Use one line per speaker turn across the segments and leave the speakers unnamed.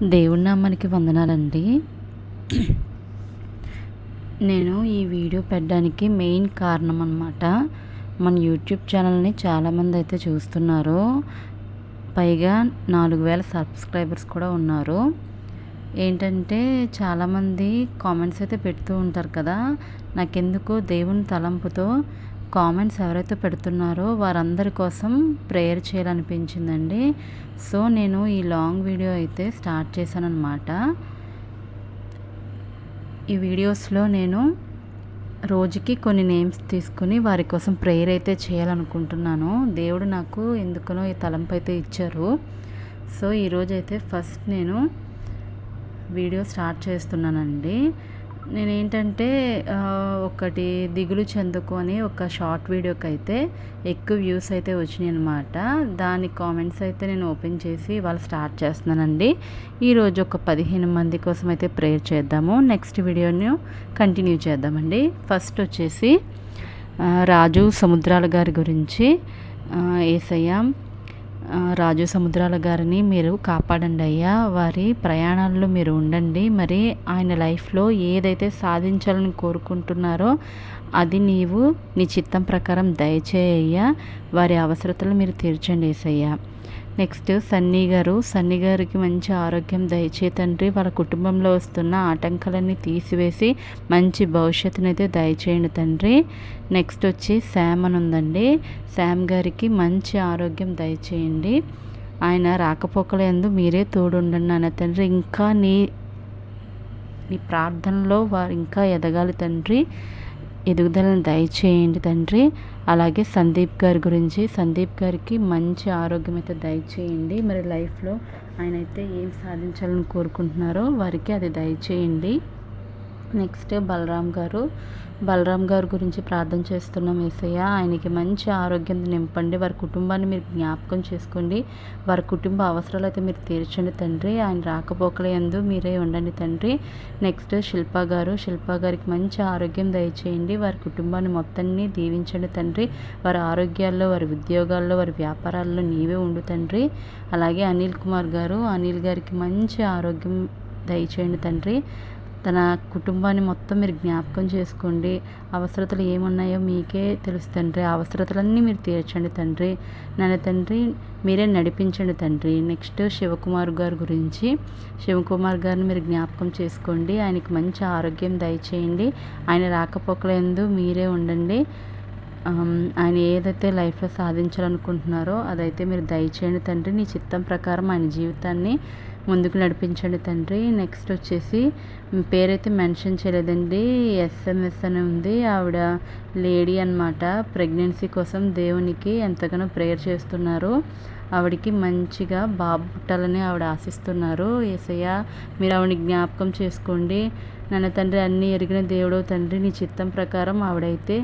దేవుడి నామానికి వందనాలండి. నేను ఈ వీడియో పెట్టడానికి మెయిన్ కారణం అన్నమాట. మన యూట్యూబ్ ఛానల్ని చాలామంది అయితే చూస్తున్నారు. పైగా 4000 సబ్స్క్రైబర్స్ కూడా ఉన్నారు. ఏంటంటే చాలామంది కామెంట్స్ అయితే పెడుతూ ఉంటారు కదా. నాకెందుకో దేవుని తలంపుతో కామెంట్స్ ఎవరైతే పెడుతున్నారో వారందరి కోసం ప్రేయర్ చేయాలనిపించిందండి. సో నేను ఈ లాంగ్ వీడియో అయితే స్టార్ట్ చేశాను అన్నమాట. ఈ వీడియోస్లో నేను రోజుకి కొన్ని నేమ్స్ తీసుకుని వారి కోసం ప్రేయర్ అయితే చేయాలనుకుంటున్నాను. దేవుడు నాకు ఎందుకనో ఈ తలంపు అయితే ఇచ్చారు. సో ఈరోజైతే ఫస్ట్ నేను వీడియో స్టార్ట్ చేస్తున్నానండి. నేనేంటంటే ఒకటి దిగులు చెందుకొని ఒక షార్ట్ వీడియోకి అయితే ఎక్కువ వ్యూస్ అయితే వచ్చినాయి అనమాట. దాని కామెంట్స్ అయితే నేను ఓపెన్ చేసి వాళ్ళు స్టార్ట్ చేస్తున్నానండి. ఈరోజు ఒక 15 మంది కోసం అయితే ప్రేయర్ చేద్దాము. నెక్స్ట్ వీడియోని కంటిన్యూ చేద్దామండి. ఫస్ట్ వచ్చేసి రాజు సముద్రాల గారి గురించి. యేసయ్య రాజు సముద్రాల గారిని మీరు కాపాడండి అయ్యా, వారి ప్రయాణాల్లో మీరు ఉండండి. మరి ఆయన లైఫ్లో ఏదైతే సాధించాలని కోరుకుంటున్నారో అది నీవు నీ చిత్తం ప్రకారం దయచేయ్యా, వారి అవసరతలు మీరు తీర్చండి యేసయ్యా. నెక్స్ట్ సన్నీ గారికి మంచి ఆరోగ్యం దయచే తండ్రి. వాళ్ళ కుటుంబంలో వస్తున్న ఆటంకాలన్నీ తీసివేసి మంచి భవిష్యత్తుని అయితే దయచేయండి తండ్రి. నెక్స్ట్ వచ్చి శామ్ అని ఉందండి. శామ్ గారికి మంచి ఆరోగ్యం దయచేయండి. ఆయన రాకపోకలందు మీరే తోడుండండి నాన్న తండ్రి. ఇంకా నీ ప్రార్థనలో వారు ఇంకా ఎదగాలి తండ్రి. ఎదుగుదలను దయచేయండి తండ్రి. అలాగే సందీప్ గారి గురించి, సందీప్ గారికి మంచి ఆరోగ్యం అయితే దయచేయండి. మరి లైఫ్లో ఆయన అయితే ఏం సాధించాలని కోరుకుంటున్నారో వారికి అది దయచేయండి. నెక్స్ట్ బలరాం గారు గురించి ప్రార్థన చేస్తున్నాం యేసయ్య. ఆయనకి మంచి ఆరోగ్యం నింపండి. వారి కుటుంబాన్ని మీరు జ్ఞాపకం చేసుకోండి. వారి కుటుంబ అవసరాలు అయితే మీరు తీర్చండి తండ్రి. ఆయన రాకపోకలందు మీరే ఉండండి తండ్రి. నెక్స్ట్ శిల్ప గారికి మంచి ఆరోగ్యం దయచేయండి. వారి కుటుంబాన్ని మొత్తాన్ని దీవించండి తండ్రి. వారి ఆరోగ్యాల్లో, వారి ఉద్యోగాల్లో, వారి వ్యాపారాల్లో నీవే ఉండు తండ్రి. అలాగే అనిల్ గారికి మంచి ఆరోగ్యం దయచేయండి తండ్రి. తన కుటుంబాన్ని మొత్తం మీరు జ్ఞాపకం చేసుకోండి. అవసరతలు ఏమున్నాయో మీకే తెలుసు తండ్రి. ఆ అవసరతలన్నీ మీరు తీర్చండి తండ్రి. నన్ను తండ్రి మీరే నడిపించండి తండ్రి. నెక్స్ట్ శివకుమార్ గారిని మీరు జ్ఞాపకం చేసుకోండి. ఆయనకి మంచి ఆరోగ్యం దయచేయండి. ఆయన రాకపోకలందు మీరే ఉండండి. ఆయన ఏదైతే లైఫ్లో సాధించాలనుకుంటున్నారో అదైతే మీరు దయచేయండి తండ్రి. నీ చిత్తం ప్రకారం ఆయన జీవితాన్ని ముందుకు నడిపించండి తండ్రి. నెక్స్ట్ వచ్చేసి పేరైతే మెన్షన్ చేయలేదండి. SMS అని ఉంది. ఆవిడ లేడీ అన్నమాట. ప్రెగ్నెన్సీ కోసం దేవునికి ఎంతగానో ప్రేయర్ చేస్తున్నారు. ఆవిడకి మంచిగా బాబు పుట్టాలని ఆవిడ ఆశిస్తున్నారు. యేసయ్య మీరు ఆవిడని జ్ఞాపకం చేసుకోండి. నన్ను తండ్రి అన్నీ ఎరిగిన దేవుడు తండ్రి. నీ చిత్తం ప్రకారం ఆవిడైతే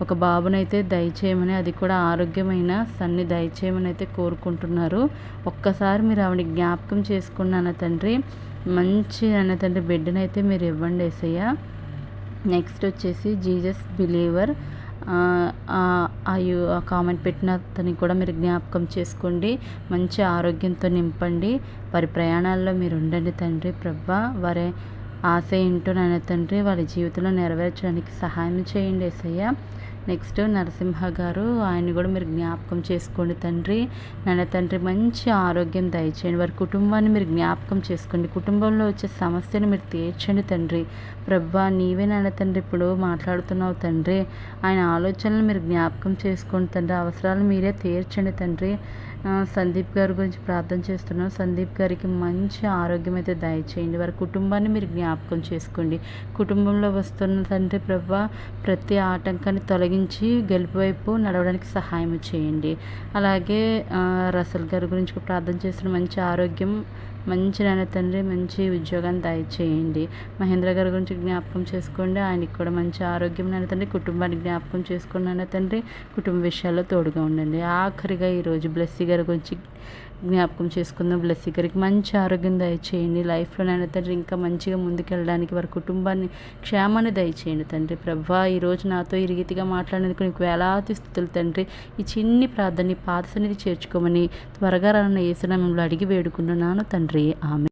ఒక బాబునైతే దయచేయమని, అది కూడా ఆరోగ్యమైన సన్ని దయచేయమని అయితే కోరుకుంటున్నారు. ఒక్కసారి మీరు ఆవిడ జ్ఞాపకం చేసుకున్నాను తండ్రి. మంచి అన్న తండ్రి బిడ్డనైతే మీరు ఇవ్వండి యేసయ్య. నెక్స్ట్ వచ్చేసి జీసస్ బిలీవర్ కామెంట్ పెట్టిన అతని కూడా మీరు జ్ఞాపకం చేసుకోండి. మంచి ఆరోగ్యంతో నింపండి. వారి ప్రయాణాల్లో మీరు ఉండండి తండ్రి. ప్రభా వారి ఆశ ఏంటో నాన్న తండ్రి వారి జీవితంలో నెరవేర్చడానికి సహాయం చేయండి యేసయ్య. నెక్స్ట్ నరసింహ గారు, ఆయన్ని కూడా మీరు జ్ఞాపకం చేసుకోండి తండ్రి. నాన్న తండ్రి మంచి ఆరోగ్యం దయచేయండి. వారి కుటుంబాన్ని మీరు జ్ఞాపకం చేసుకోండి. కుటుంబంలో వచ్చే సమస్యను మీరు తీర్చండి తండ్రి. ప్రభా నీవే నాన్న తండ్రి ఇప్పుడు మాట్లాడుతున్నావు తండ్రి. ఆయన ఆలోచనలు మీరు జ్ఞాపకం చేసుకోండి తండ్రి. అవసరాలు మీరే తీర్చండి తండ్రి. సందీప్ గారి గురించి ప్రార్థన చేస్తున్నాం. సందీప్ గారికి మంచి ఆరోగ్యం అయితే దయచేయండి. వారి కుటుంబాన్ని మీరు జ్ఞాపకం చేసుకోండి. కుటుంబంలో వస్తున్న తండ్రి ప్రభా ప్రతి ఆటంకాన్ని తొలగించి గెలుపు వైపు నడవడానికి సహాయం చేయండి. అలాగే రసల్ గారి గురించి ప్రార్థన చేస్తున్న మంచి ఆరోగ్యం, మంచి నాన్న తండ్రి మంచి ఉద్యోగాన్ని దయచేయండి. మహేంద్ర గారి గురించి జ్ఞాపకం చేసుకోండి. ఆయనకి కూడా మంచి ఆరోగ్యం నాన్న తండ్రి. కుటుంబాన్ని జ్ఞాపకం చేసుకోండి నాన్న తండ్రి. కుటుంబ విషయాల్లో తోడుగా ఉండండి. ఆఖరిగా ఈరోజు బ్లెస్సీ గారి గురించి జ్ఞాపకం చేసుకుందాం. బ్లెస్సీ గారికి మంచి ఆరోగ్యం దయచేయండి. లైఫ్లో నాన్న తండ్రి ఇంకా మంచిగా ముందుకెళ్ళడానికి వారి కుటుంబాన్ని క్షేమాన్ని దయచేయండి తండ్రి. ప్రభా ఈరోజు నాతో ఈ రీతిగా మాట్లాడేందుకు నీకు వేలాది స్తుతులు తండ్రి. ఈ చిన్ని ప్రార్థన పాద సన్నిధి చేర్చుకోమని త్వరగా రానున్న యేసు నామములో అడిగి వేడుకుంటున్నాను తండ్రి. ఆమె